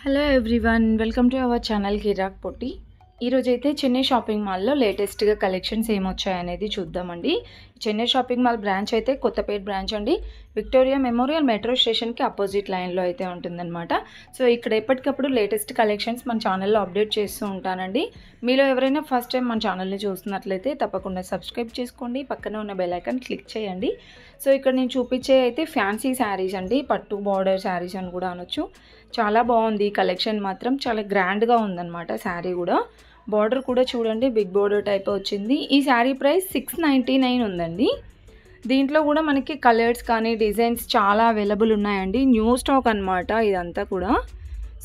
Hello everyone, welcome to our channel Kirak Potti. ఈరోజైతే Chennai shopping మాల్లో లేటెస్ట్గా కలెక్షన్స్ ఏమొచ్చాయనేది చూద్దామండి. చెన్నై షాపింగ్ మాల్ బ్రాంచ్ అయితే కొత్తపేట బ్రాంచ్ అండి. విక్టోరియా మెమోరియల్ మెట్రో స్టేషన్కి అపోజిట్ లైన్లో అయితే ఉంటుందన్నమాట. సో ఇక్కడ ఎప్పటికప్పుడు లేటెస్ట్ కలెక్షన్స్ మన ఛానల్లో అప్డేట్ చేస్తూ ఉంటానండి. మీలో ఎవరైనా ఫస్ట్ టైం మన ఛానల్ని చూస్తున్నట్లయితే తప్పకుండా సబ్స్క్రైబ్ చేసుకోండి, పక్కన ఉన్న బెల్ ఐకాన్ క్లిక్ చేయండి. సో ఇక్కడ నేను చూపించే అయితే ఫ్యాన్సీ శారీస్ అండి, పట్టు బార్డర్ శారీస్ అని కూడా అనొచ్చు. చాలా బాగుంది కలెక్షన్, మాత్రం చాలా గ్రాండ్గా ఉందన్నమాట. శారీ కూడా బార్డర్ కూడా చూడండి, బిగ్ బార్డర్ టైప్ వచ్చింది. ఈ శారీ ప్రైస్ 699 ఉందండి. దీంట్లో కూడా మనకి కలర్స్ కానీ డిజైన్స్ చాలా అవైలబుల్ ఉన్నాయండి. న్యూ స్టాక్ అనమాట ఇదంతా కూడా.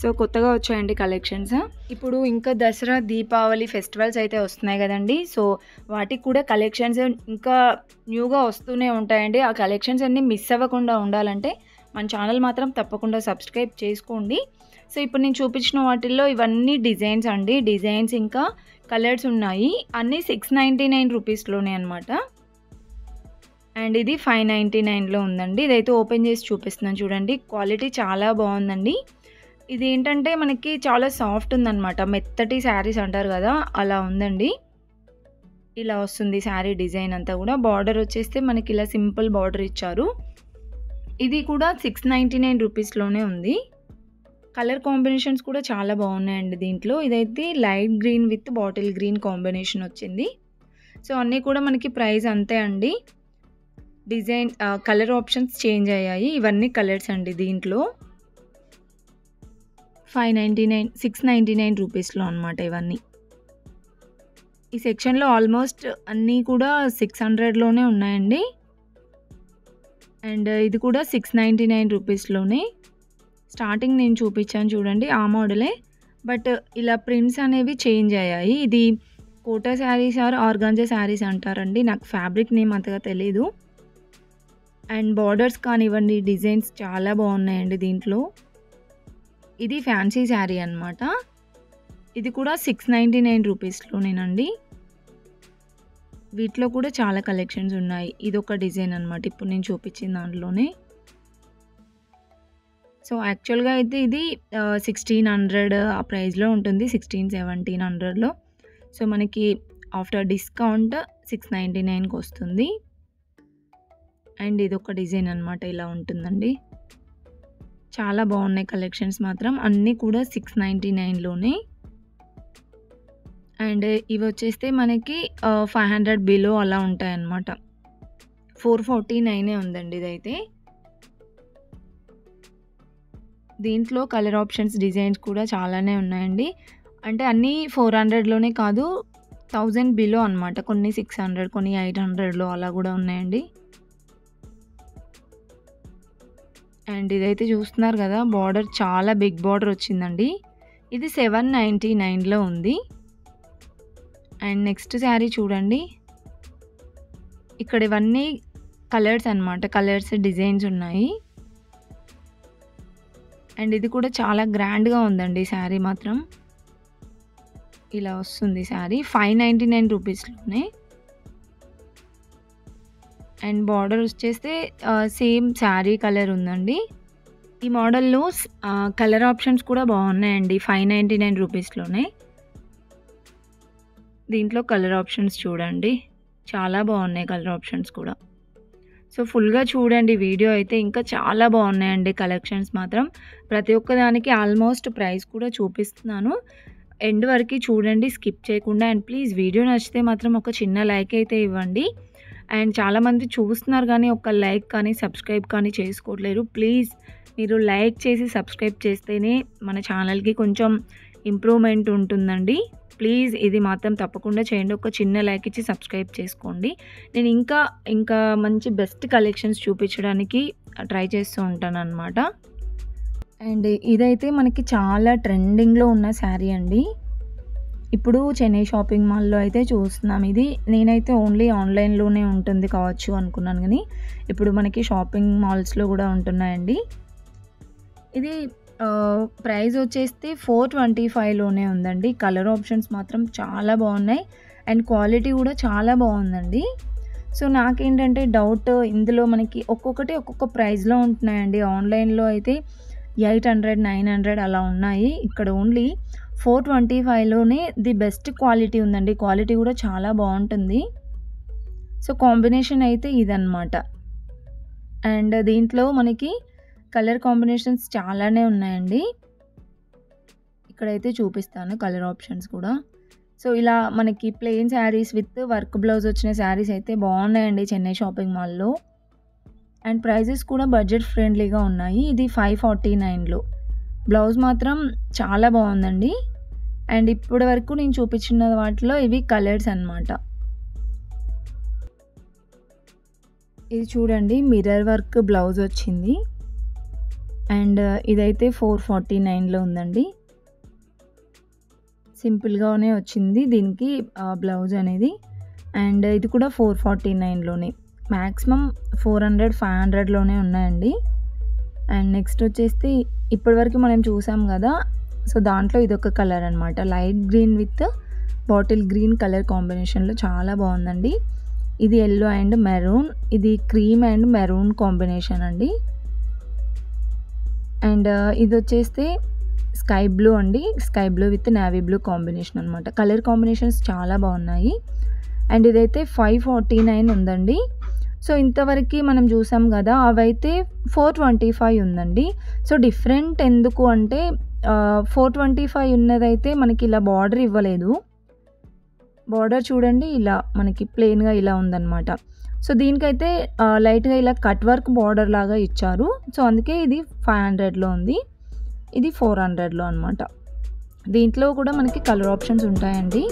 సో కొత్తగా వచ్చాయండి కలెక్షన్స్. ఇప్పుడు ఇంకా దసరా దీపావళి ఫెస్టివల్స్ అయితే వస్తున్నాయి కదండి. సో వాటికి కూడా కలెక్షన్స్ ఇంకా న్యూగా వస్తూనే ఉంటాయండి. ఆ కలెక్షన్స్ అన్నీ మిస్ అవ్వకుండా ఉండాలంటే మన ఛానల్ మాత్రం తప్పకుండా సబ్స్క్రైబ్ చేసుకోండి. సో ఇప్పుడు నేను చూపించిన వాటిల్లో ఇవన్నీ డిజైన్స్ అండి. డిజైన్స్ ఇంకా కలర్స్ ఉన్నాయి. అన్నీ 699 రూపీస్లోనే అనమాట. అండ్ ఇది 599లో ఉందండి. ఇదైతే ఓపెన్ చేసి చూపిస్తున్నాను చూడండి. క్వాలిటీ చాలా బాగుందండి. ఇది ఏంటంటే మనకి చాలా సాఫ్ట్ ఉందన్నమాట. మెత్తటి శారీస్ అంటారు కదా, అలా ఉందండి. ఇలా వస్తుంది శారీ డిజైన్ అంతా కూడా. బార్డర్ వచ్చేస్తే మనకి ఇలా సింపుల్ బార్డర్ ఇచ్చారు. ఇది కూడా 699 రూపీస్లోనే ఉంది. కలర్ కాంబినేషన్స్ కూడా చాలా బాగున్నాయండి దీంట్లో. ఇదైతే light green with bottle green combination వచ్చింది. సో అన్నీ కూడా మనకి ప్రైస్ అంతే అండి. డిజైన్ కలర్ ఆప్షన్స్ చేంజ్ అయ్యాయి. ఇవన్నీ కలర్స్ అండి దీంట్లో. 699 రూపీస్లో అనమాట ఇవన్నీ. ఈ సెక్షన్లో ఆల్మోస్ట్ అన్నీ కూడా 600లోనే ఉన్నాయండి. అండ్ ఇది కూడా 699 రూపీస్లోనే. స్టార్టింగ్ నేను చూపించాను చూడండి, ఆ మోడలే. బట్ ఇలా ప్రింట్స్ అనేవి చేంజ్ అయ్యాయి. ఇది కోటా శారీస్ ఆర్ ఆర్గాంజా శారీస్ అంటారండి. నాకు ఫ్యాబ్రిక్ నేమ్ అంతగా తెలీదు. అండ్ బార్డర్స్ కానివ్వండి, డిజైన్స్ చాలా బాగున్నాయండి దీంట్లో. ఇది ఫ్యాన్సీ శారీ అనమాట. ఇది కూడా 699 రూపీస్లోనేనండి. వీటిలో కూడా చాలా కలెక్షన్స్ ఉన్నాయి. ఇది ఒక డిజైన్ అనమాట ఇప్పుడు నేను చూపించిన దాంట్లోనే. సో యాక్చువల్గా అయితే ఇది 1600 ఆ ప్రైస్లో ఉంటుంది, 1600-1700లో. సో మనకి ఆఫ్టర్ డిస్కౌంట్ 699కి వస్తుంది. అండ్ ఇది ఒక డిజైన్ అనమాట, ఇలా ఉంటుందండి. చాలా బాగున్నాయి కలెక్షన్స్ మాత్రం. అన్నీ కూడా 699లోనే. అండ్ ఇవి వచ్చేస్తే మనకి 500 బిలో అలా ఉంటాయన్నమాట. 449 ఉందండి ఇదైతే. దీంట్లో కలర్ ఆప్షన్స్, డిజైన్స్ కూడా చాలానే ఉన్నాయండి. అంటే అన్నీ 400లోనే కాదు, 1000 బిలో అనమాట. కొన్ని 600, కొన్ని 800లో అలా కూడా ఉన్నాయండి. అండ్ ఇదైతే చూస్తున్నారు కదా, బార్డర్ చాలా బిగ్ బార్డర్ వచ్చిందండి. ఇది 799లో ఉంది. అండ్ నెక్స్ట్ శారీ చూడండి. ఇక్కడ ఇవన్నీ కలర్స్ అనమాట, కలర్స్ డిజైన్స్ ఉన్నాయి. అండ్ ఇది కూడా చాలా గ్రాండ్గా ఉందండి శారీ మాత్రం. ఇలా వస్తుంది శారీ 599 రూపీస్లోనే. అండ్ బార్డర్ వచ్చేస్తే సేమ్ శారీ కలర్ ఉందండి. ఈ మోడల్లో కలర్ ఆప్షన్స్ కూడా బాగున్నాయండి. 599 రూపీస్లోనే. దీంట్లో కలర్ ఆప్షన్స్ చూడండి, చాలా బాగున్నాయి కలర్ ఆప్షన్స్ కూడా. సో ఫుల్గా చూడండి వీడియో అయితే, ఇంకా చాలా బాగున్నాయండి కలెక్షన్స్ మాత్రం. ప్రతి ఒక్కదానికి ఆల్మోస్ట్ ప్రైస్ కూడా చూపిస్తున్నాను. ఎండ్ వరకు చూడండి, స్కిప్ చేయకుండా. అండ్ ప్లీజ్ వీడియో నచ్చితే మాత్రం ఒక చిన్న లైక్ అయితే ఇవ్వండి. అండ్ చాలామంది చూస్తున్నారు కానీ ఒక లైక్ కానీ సబ్స్క్రైబ్ కానీ చేసుకోవట్లేరు. ప్లీజ్ మీరు లైక్ చేసి సబ్స్క్రైబ్ చేస్తేనే మన ఛానల్కి కొంచెం ఇంప్రూవ్మెంట్ ఉంటుందండి. ప్లీజ్ ఇది మాత్రం తప్పకుండా చేయండి. ఒక చిన్న లైక్ ఇచ్చి సబ్స్క్రైబ్ చేసుకోండి. నేను ఇంకా మంచి బెస్ట్ కలెక్షన్స్ చూపించడానికి ట్రై చేస్తూ ఉంటాను అనమాట. అండ్ ఇదైతే మనకి చాలా ట్రెండింగ్లో ఉన్న శారీ అండి. ఇప్పుడు చెన్నై షాపింగ్ మాల్లో అయితే చూస్తున్నాం. ఇది నేనైతే ఓన్లీ ఆన్లైన్లోనే ఉంటుంది కావచ్చు అనుకున్నాను, కానీ ఇప్పుడు మనకి షాపింగ్ మాల్స్లో కూడా ఉంటున్నాయండి. ఇది ప్రైస్ వచ్చేస్తే 425లోనే ఉందండి. కలర్ ఆప్షన్స్ మాత్రం చాలా బాగున్నాయి. అండ్ క్వాలిటీ కూడా చాలా బాగుందండి. సో నాకేంటంటే డౌట్, ఇందులో మనకి ఒక్కొక్కటి ఒక్కొక్క ప్రైస్లో ఉంటున్నాయండి. ఆన్లైన్లో అయితే 800, 900 అలా ఉన్నాయి. ఇక్కడ ఓన్లీ 425లోనే ది బెస్ట్ క్వాలిటీ ఉందండి. క్వాలిటీ కూడా చాలా బాగుంటుంది. సో కాంబినేషన్ అయితే ఇదన్నమాట. అండ్ దీంట్లో మనకి కలర్ కాంబినేషన్స్ చాలానే ఉన్నాయండి. ఇక్కడైతే చూపిస్తాను కలర్ ఆప్షన్స్ కూడా. సో ఇలా మనకి plain saris with work blouse వచ్చిన శారీస్ అయితే బాగున్నాయండి చెన్నై షాపింగ్ మాల్లో. అండ్ ప్రైజెస్ కూడా బడ్జెట్ ఫ్రెండ్లీగా ఉన్నాయి. ఇది 549లో. బ్లౌజ్ మాత్రం చాలా బాగుందండి. అండ్ ఇప్పటి వరకు నేను చూపించిన వాటిలో ఇవి కలర్స్ అన్నమాట. ఇది చూడండి మిర్రర్ వర్క్ బ్లౌజ్ వచ్చింది. అండ్ ఇదైతే 449లో ఉందండి. సింపుల్గానే వచ్చింది దీనికి బ్లౌజ్ అనేది. అండ్ ఇది కూడా 449లోనే. మ్యాక్సిమం 400, 500లోనే ఉన్నాయండి. అండ్ నెక్స్ట్ వచ్చేసి ఇప్పటివరకు మనం చూసాం కదా, సో దాంట్లో ఇదొక కలర్ అనమాట. Light green with bottle green colour కాంబినేషన్లో చాలా బాగుందండి. ఇది ఎల్లో అండ్ మెరూన్, ఇది క్రీమ్ అండ్ మెరూన్ కాంబినేషన్ అండి. అండ్ ఇది వచ్చేస్తే స్కై బ్లూ అండి. Sky blue with navy blue combination అనమాట. కలర్ కాంబినేషన్స్ చాలా బాగున్నాయి. అండ్ ఇదైతే 549 ఉందండి. సో ఇంతవరకు మనం చూసాం కదా, అవైతే 425 ఉందండి. సో డిఫరెంట్ ఎందుకు అంటే 425 ఉన్నదైతే మనకి ఇలా బార్డర్ ఇవ్వలేదు. బార్డర్ చూడండి ఇలా మనకి ప్లెయిన్గా ఇలా ఉందన్నమాట. సో దీనికైతే లైట్గా ఇలా కట్ వర్క్ బార్డర్ లాగా ఇచ్చారు. సో అందుకే ఇది 500లో ఉంది, ఇది 400లో అనమాట. దీంట్లో కూడా మనకి కలర్ ఆప్షన్స్ ఉంటాయండి.